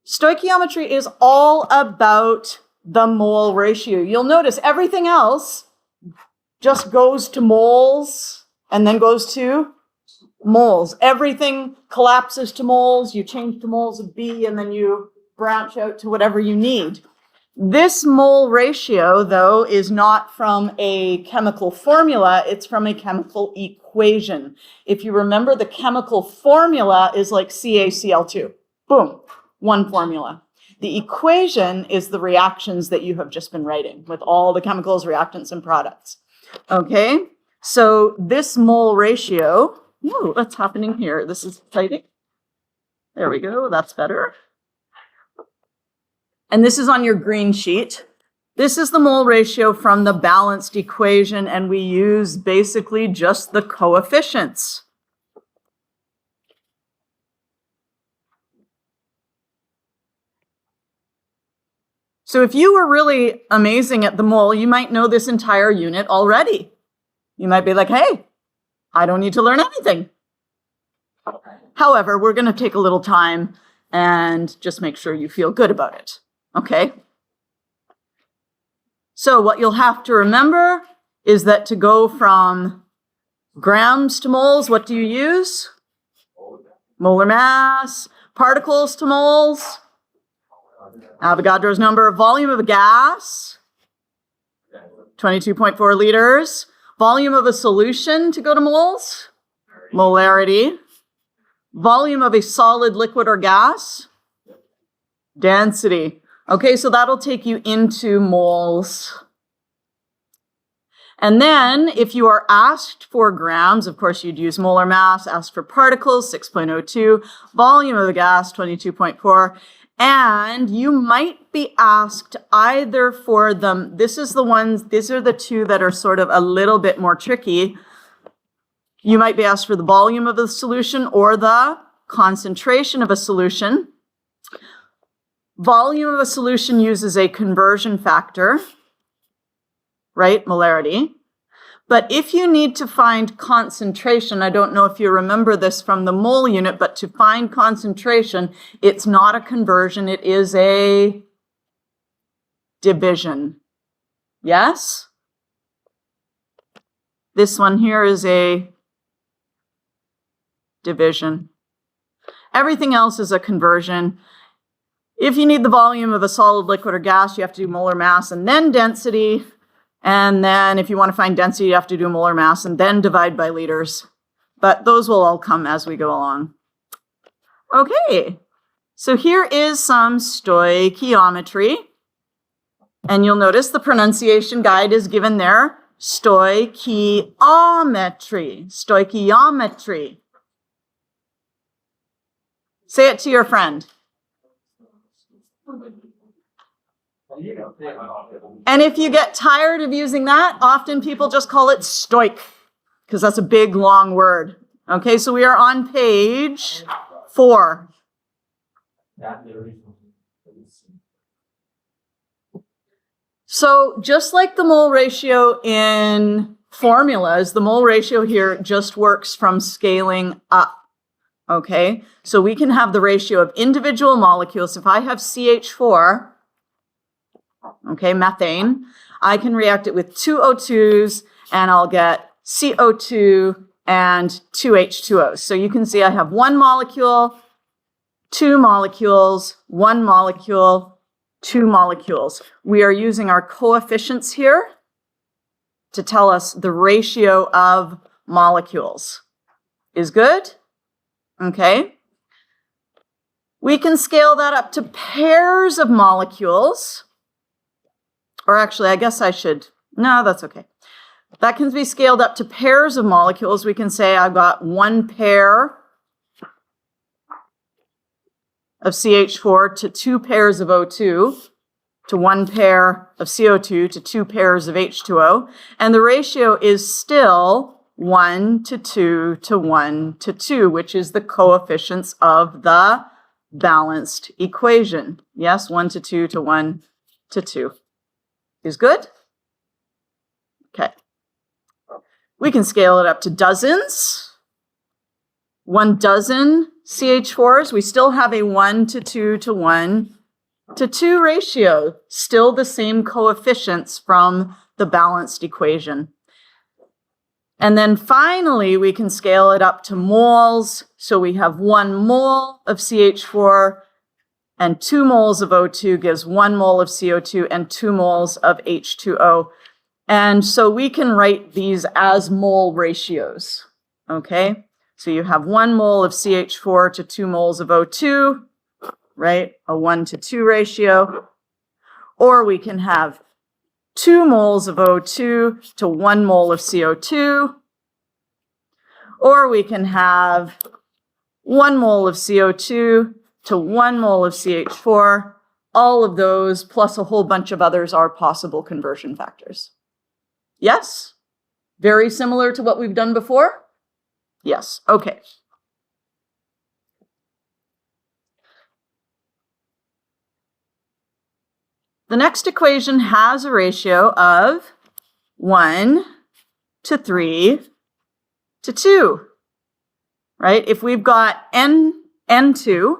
Stoichiometry is all about the mole ratio. You'll notice everything else just goes to moles and then goes to moles. Everything collapses to moles. You change to moles of B and then you branch out to whatever you need. This mole ratio, though, is not from a chemical formula. It's from a chemical equation. If you remember, the chemical formula is like CaCl2. Boom, one formula. The equation is the reactions that you have just been writing with all the chemicals, reactants, and products. Okay, so this mole ratio, ooh, what's happening here? This is exciting. There we go, that's better. And this is on your green sheet. This is the mole ratio from the balanced equation, and we use basically just the coefficients. So if you were really amazing at the mole, you might know this entire unit already. You might be like, hey, I don't need to learn anything. However, we're going to take a little time and just make sure you feel good about it. Okay? So what you'll have to remember is that to go from grams to moles, what do you use? Molar mass. Particles to moles. Avogadro's number. Volume of a gas. 22.4 liters. Volume of a solution to go to moles. Molarity. Volume of a solid, liquid, or gas. Density. Okay, so that'll take you into moles. And then if you are asked for grams, of course, you'd use molar mass. Asked for particles, 6.02. Volume of a gas, 22.4. And you might be asked either for them. These are the two that are sort of a little bit more tricky. You might be asked for the volume of the solution or the concentration of a solution. Volume of a solution uses a conversion factor, right? Molarity. But if you need to find concentration, I don't know if you remember this from the mole unit, but to find concentration, it's not a conversion, it is a division. Yes? This one here is a division. Everything else is a conversion. If you need the volume of a solid, liquid, or gas, you have to do molar mass and then density. And then if you want to find density, you have to do molar mass and then divide by liters. But those will all come as we go along. Okay, so here is some stoichiometry. And you'll notice the pronunciation guide is given there. Stoichiometry. Stoichiometry. Say it to your friend. And if you get tired of using that, often people just call it stoic, because that's a big, long word. Okay, so we are on page 4. So just like the mole ratio in formulas, the mole ratio here just works from scaling up. Okay, so we can have the ratio of individual molecules. If I have CH4, okay, methane, I can react it with 2 O2s and I'll get CO2 and 2 H2Os. So you can see I have 1 molecule, 2 molecules, 1 molecule, 2 molecules. We are using our coefficients here to tell us the ratio of molecules. Is good? Okay. We can scale that up to pairs of molecules. Or actually, I guess I should, no, that's okay. That can be scaled up to pairs of molecules. We can say I've got 1 pair of CH4 to 2 pairs of O2 to 1 pair of CO2 to 2 pairs of H2O. And the ratio is still 1 to 2 to 1 to 2, which is the coefficients of the balanced equation. Yes, 1 to 2 to 1 to 2. Is good? Okay. We can scale it up to dozens. 1 dozen CH4s, we still have a 1 to 2 to 1 to 2 ratio, still the same coefficients from the balanced equation. And then finally, we can scale it up to moles. So we have 1 mole of CH4 and 2 moles of O2 gives 1 mole of CO2 and 2 moles of H2O. And so we can write these as mole ratios, okay? So you have 1 mole of CH4 to 2 moles of O2, right? A 1 to 2 ratio. Or we can have 2 moles of O2 to 1 mole of CO2. Or we can have 1 mole of CO2 to 1 mole of CH4. All of those, plus a whole bunch of others, are possible conversion factors. Yes? Very similar to what we've done before? Yes, okay. The next equation has a ratio of 1 to 3 to 2, right? If we've got N2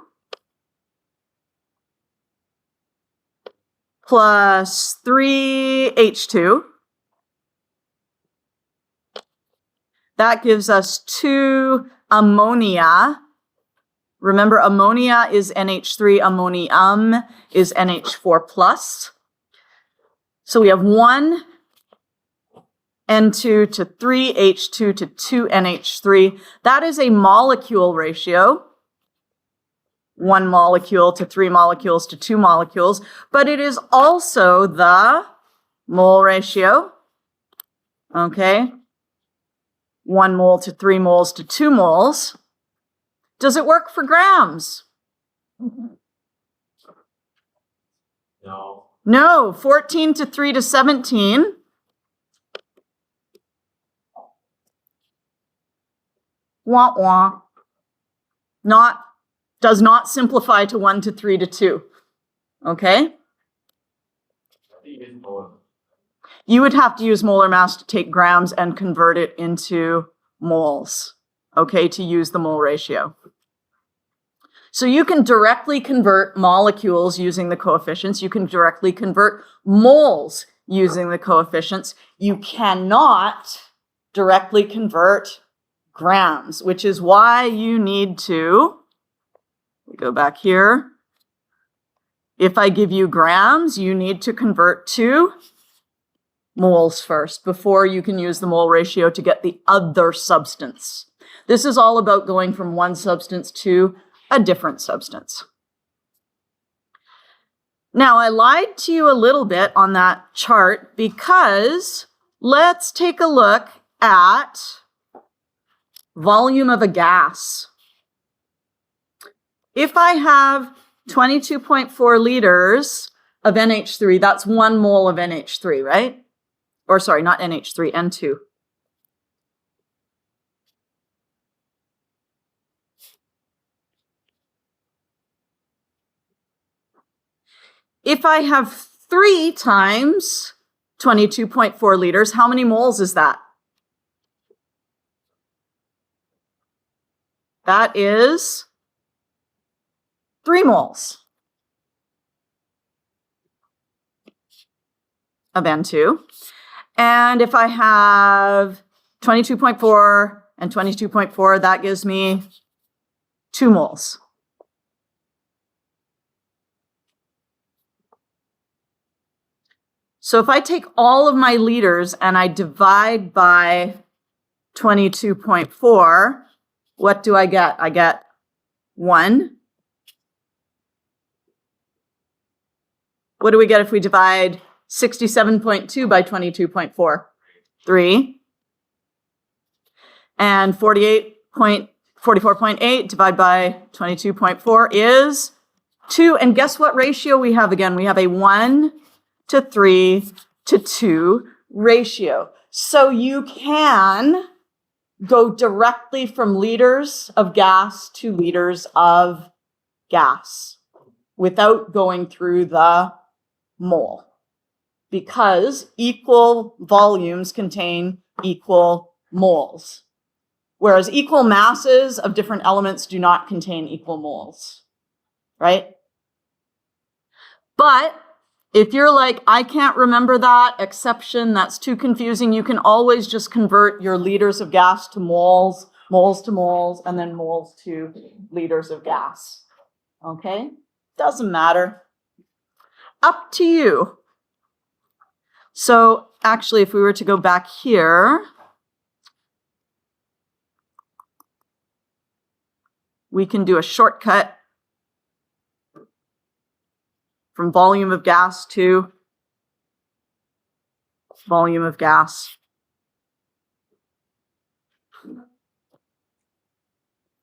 plus 3H2, that gives us 2 ammonia. Remember, ammonia is NH3, ammonium is NH4 plus. So we have 1 N2 to 3 H2 to 2 NH3. That is a molecule ratio. 1 molecule to 3 molecules to 2 molecules. But it is also the mole ratio. Okay. 1 mole to 3 moles to 2 moles. Does it work for grams? No. No, 14 to 3 to 17. Wah, wah. Does not simplify to 1 to 3 to 2. Okay? You would have to use molar mass to take grams and convert it into moles, okay, to use the mole ratio. So you can directly convert molecules using the coefficients. You can directly convert moles using the coefficients. You cannot directly convert grams, which is why you need to, we go back here. If I give you grams, you need to convert to moles first before you can use the mole ratio to get the other substance. This is all about going from one substance to a different substance. Now, I lied to you a little bit on that chart because let's take a look at volume of a gas. If I have 22.4 liters of NH3, that's 1 mole of NH3, right? Or sorry, not NH3, N2. If I have 3 times 22.4 liters, how many moles is that? That is 3 moles of N2. And if I have 22.4 and 22.4, that gives me 2 moles. So if I take all of my liters and I divide by 22.4, what do I get? I get 1. What do we get if we divide 67.2 by 22.4? 3. And 44.8 divided by 22.4 is 2. And guess what ratio we have again? We have a 1 to 3 to 2 ratio. So you can go directly from liters of gas to liters of gas without going through the mole, because equal volumes contain equal moles. Whereas equal masses of different elements do not contain equal moles, right? But if you're like, I can't remember that exception, that's too confusing, you can always just convert your liters of gas to moles, moles to moles, and then moles to liters of gas. Okay? Doesn't matter. Up to you. So actually, if we were to go back here, we can do a shortcut from volume of gas to volume of gas.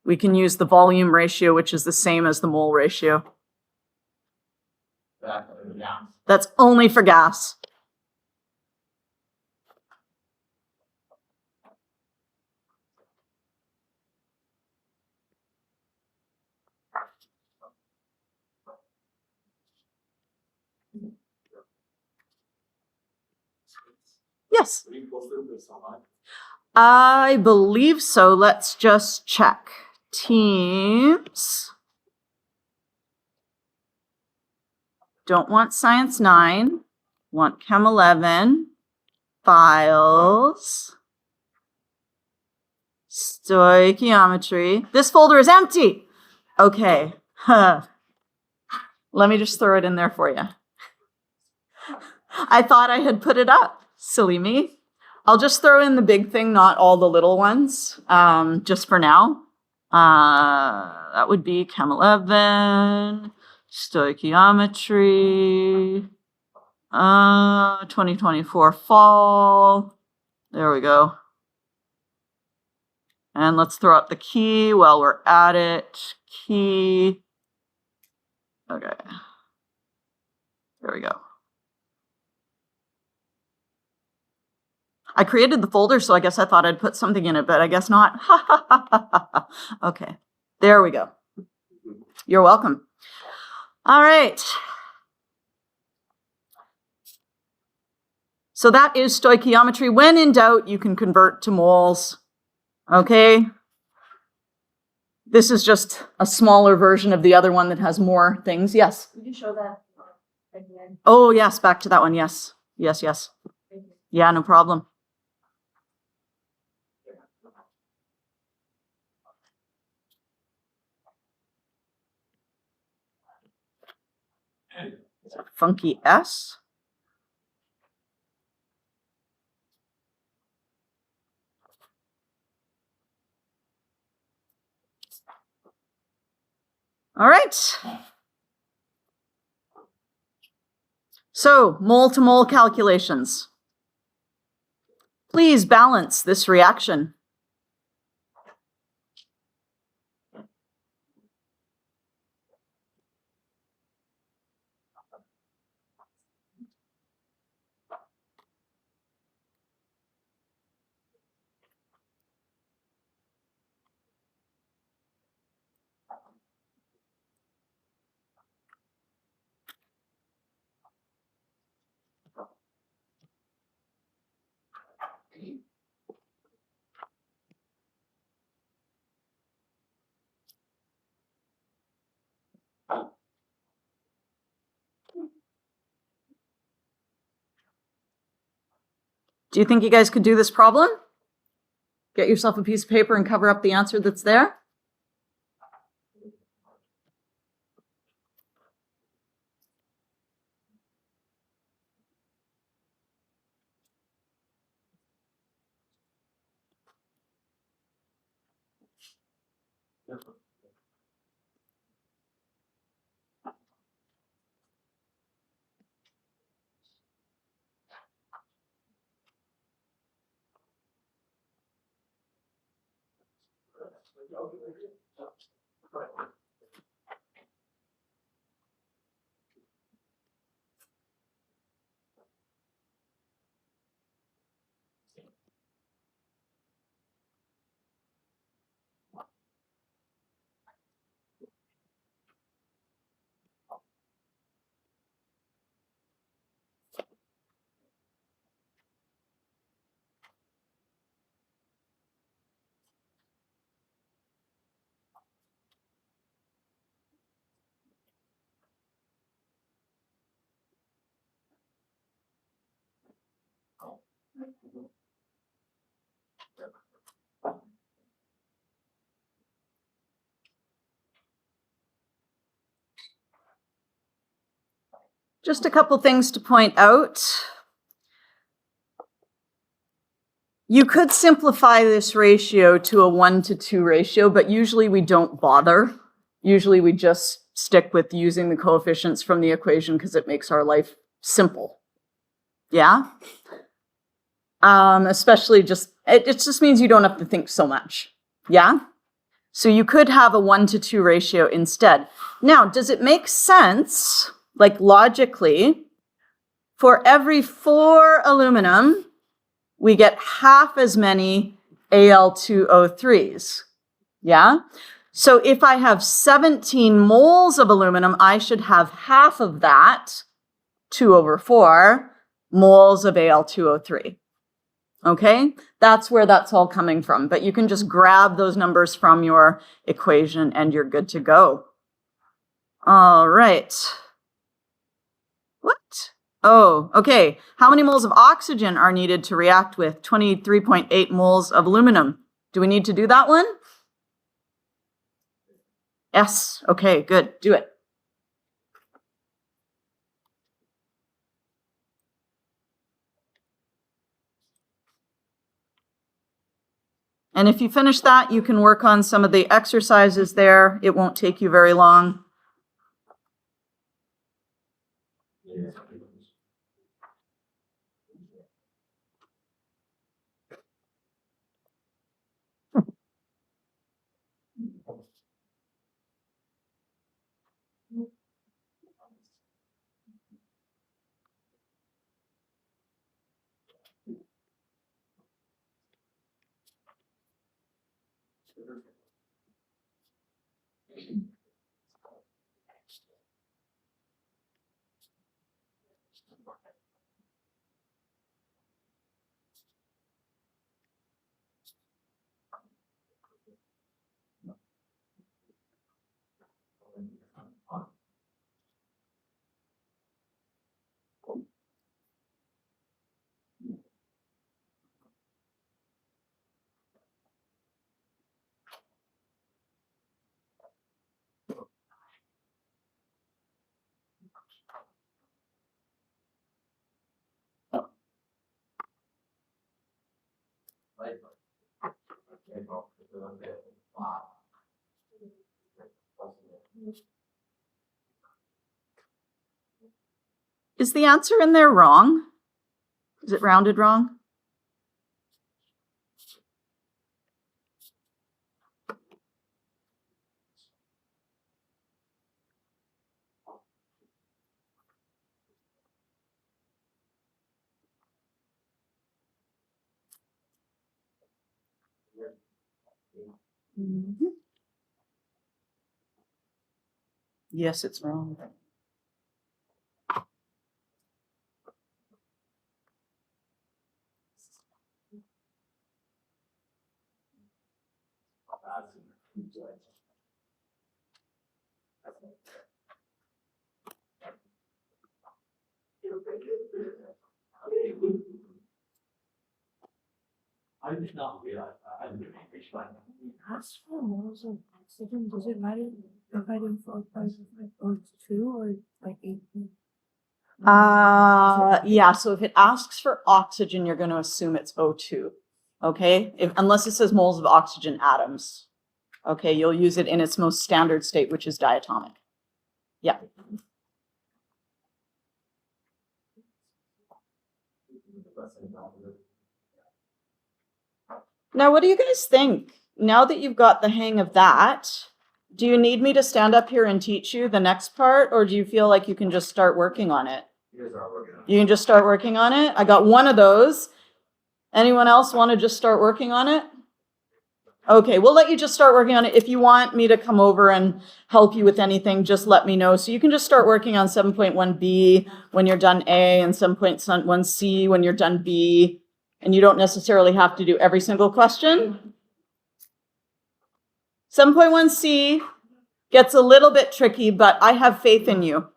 We can use the volume ratio, which is the same as the mole ratio. That's only for gas. Yes. I believe so. Let's just check. Teams. Don't want Science 9. Want Chem 11. Files. Stoichiometry. This folder is empty. Okay. Huh. Let me just throw it in there for you. I thought I had put it up. Silly me. I'll just throw in the big thing, not all the little ones, just for now. That would be Chem 11, Stoichiometry, 2024 fall. There we go. And let's throw up the key while we're at it. Key. Okay. There we go. I created the folder, so I guess I thought I'd put something in it, but I guess not. Okay, there we go. You're welcome. All right. So that is stoichiometry. When in doubt, you can convert to moles. Okay. This is just a smaller version of the other one that has more things. Yes? Could you show that again? Oh, yes, back to that one. Yes. Yes, yes. Yeah, no problem. Funky S. All right. So, mole to mole calculations. Please balance this reaction. Do you think you guys could do this problem? Get yourself a piece of paper and cover up the answer that's there? Just a couple things to point out. You could simplify this ratio to a 1-to-2 ratio, but usually we don't bother. Usually we just stick with using the coefficients from the equation because it makes our life simple. Yeah? Especially it just means you don't have to think so much. Yeah? So you could have a 1-to-2 ratio instead. Now, does it make sense, like logically, for every 4 aluminum, we get half as many Al2O3s? Yeah? So if I have 17 moles of aluminum, I should have half of that, 2/4, moles of Al2O3. Okay? That's where that's all coming from. But you can just grab those numbers from your equation and you're good to go. All right. What? Oh, okay. How many moles of oxygen are needed to react with 23.8 moles of aluminum? Do we need to do that one? Yes. Okay, good. Do it. And if you finish that, you can work on some of the exercises there. It won't take you very long. Is the answer in there wrong? Is it rounded wrong? Mm-hmm. Yes, it's wrong. I did not realize that. I didn't reach my. Ask for moles of oxygen. Does it matter if I do 4.2 or like 18? Yeah, so if it asks for oxygen, you're going to assume it's O2. Okay? Unless it says moles of oxygen atoms. Okay, you'll use it in its most standard state, which is diatomic. Yeah. Now, what do you guys think? Now that you've got the hang of that, do you need me to stand up here and teach you the next part, or do you feel like you can just start working on it? You can just start working on it? I got one of those. Anyone else want to just start working on it? Okay, we'll let you just start working on it. If you want me to come over and help you with anything, just let me know. So you can just start working on 7.1b when you're done A and 7.1c when you're done B. And you don't necessarily have to do every single question. 7.1c gets a little bit tricky, but I have faith in you.